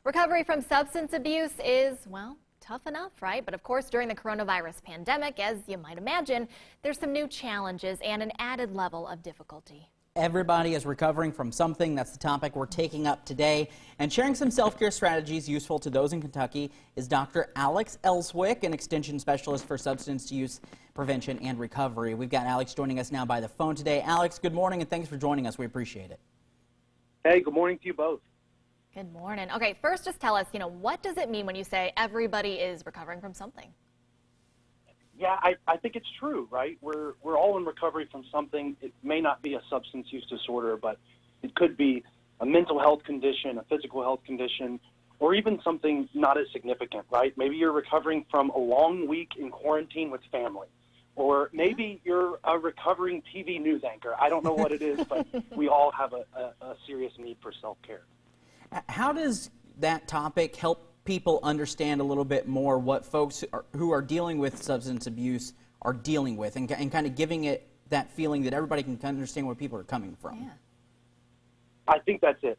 Recovery from substance abuse is, well, tough enough, right? But of course, during the coronavirus pandemic, as you might imagine, there's some new challenges and an added level of difficulty. Everybody is recovering from something. That's the topic we're taking up today. And sharing some self-care strategies useful to those in Kentucky is Dr. Alex Elswick, an extension specialist for substance use prevention and recovery. We've got Alex joining us now by the phone today. Alex, good morning and thanks for joining us. We appreciate it. Hey, good morning to you both. Good morning. Okay, first just tell us, what does it mean when you say everybody is recovering from something? Yeah, I think it's true, right? We're all in recovery from something. It may not be a substance use disorder, but it could be a mental health condition, a physical health condition, or even something not as significant, right? Maybe you're recovering from a long week in quarantine with family, or maybe you're a recovering TV news anchor. I don't know what it is, but we all have a serious need for self-care. How does that topic help people understand a little bit more what folks who are dealing with substance abuse are dealing with, and kind of giving it that feeling that everybody can understand where people are coming from? Yeah. I think that's it.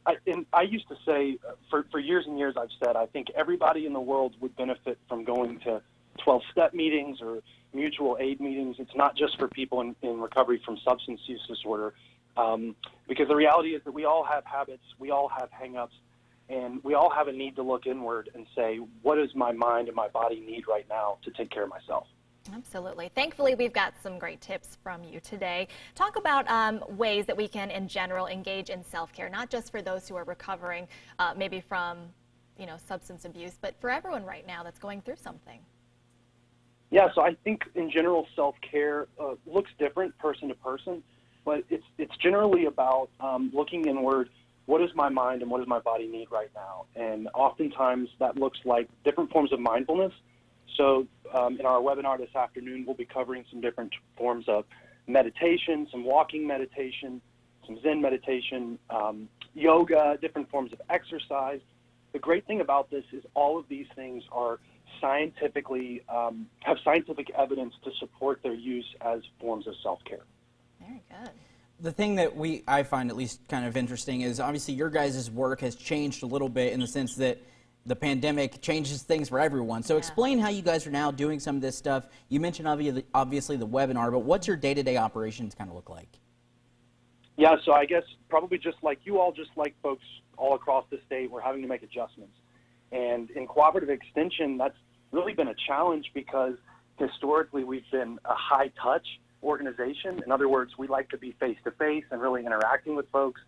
I used to say, for years and years I've said, I think everybody in the world would benefit from going to 12-step meetings or mutual aid meetings. It's not just for people in recovery from substance use disorder, because the reality is that we all have habits, we all have hang-ups, and we all have a need to look inward and say, what does my mind and my body need right now to take care of myself? Absolutely. Thankfully, we've got some great tips from you today. Talk about ways that we can, in general, engage in self-care, not just for those who are recovering maybe from, substance abuse, but for everyone right now that's going through something. Yeah, so I think, in general, self-care looks different person to person, but it's generally about looking inward. What does my mind and what does my body need right now? And oftentimes that looks like different forms of mindfulness. So in our webinar this afternoon, we'll be covering some different forms of meditation, some walking meditation, some Zen meditation, yoga, different forms of exercise. The great thing about this is all of these things are scientifically, have scientific evidence to support their use as forms of self-care. Very good. The thing that I find at least kind of interesting is obviously your guys' work has changed a little bit in the sense that the pandemic changes things for everyone. So explain how you guys are now doing some of this stuff. You mentioned obviously the webinar, but what's your day-to-day operations kind of look like? Yeah, so I guess probably just like you all, just like folks all across the state, we're having to make adjustments. And in cooperative extension, that's really been a challenge because historically we've been a high-touch organization. In other words, we like to be face-to-face and really interacting with folks.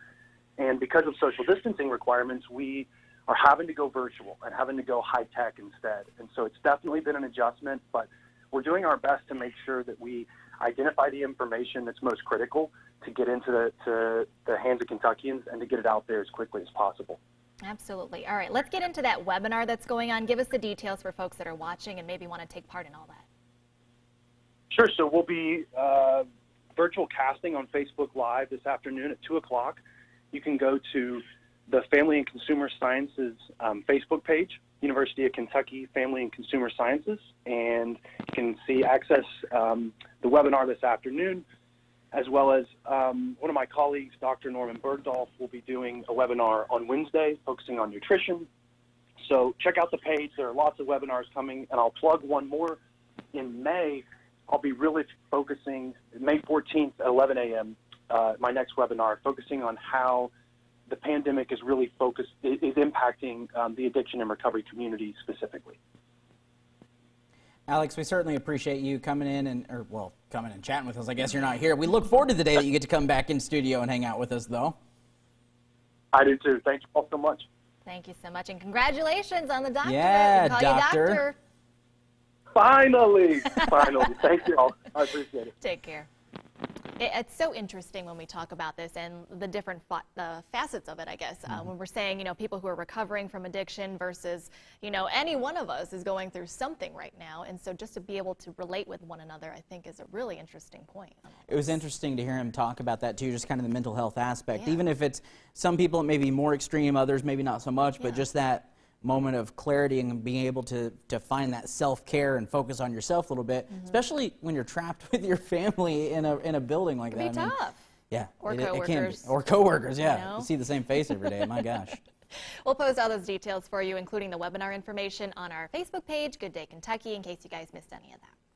And because of social distancing requirements, we are having to go virtual and having to go high-tech instead. And so it's definitely been an adjustment, but we're doing our best to make sure that we identify the information that's most critical to get into the hands of Kentuckians and to get it out there as quickly as possible. Absolutely. All right, let's get into that webinar that's going on. Give us the details for folks that are watching and maybe want to take part in all that. Sure. So we'll be virtual casting on Facebook Live this afternoon at 2 o'clock. You can go to the Family and Consumer Sciences Facebook page, University of Kentucky Family and Consumer Sciences, and you can access the webinar this afternoon, as well as one of my colleagues, Dr. Norman Bergdorf, will be doing a webinar on Wednesday focusing on nutrition. So check out the page. There are lots of webinars coming, and I'll plug one more. In May, I'll be really focusing, May 14th at 11 a.m., my next webinar, focusing on how the pandemic is really is impacting the addiction and recovery community specifically. Alex, we certainly appreciate you coming in and chatting with us. I guess you're not here. We look forward to the day that you get to come back in studio and hang out with us, though. I do too. Thank you all so much. Thank you so much, and congratulations on the doctorate. Yeah, we can call you doctor. Finally. Thank you all. I appreciate it. Take care. It's so interesting when we talk about this and the different facets of it, I guess. When we're saying, people who are recovering from addiction versus, any one of us is going through something right now. And so just to be able to relate with one another, I think is a really interesting point. It was interesting to hear him talk about that too, just kind of the mental health aspect. Even if it's some people it may be more extreme, others maybe not so much, but just that moment of clarity and being able to find that self-care and focus on yourself a little bit, especially when you're trapped with your family in a building like that. It can be tough. Yeah. Or it can be. coworkers. Or coworkers, yeah. You see the same face every day, my gosh. We'll post all those details for you, including the webinar information, on our Facebook page, Good Day Kentucky, in case you guys missed any of that.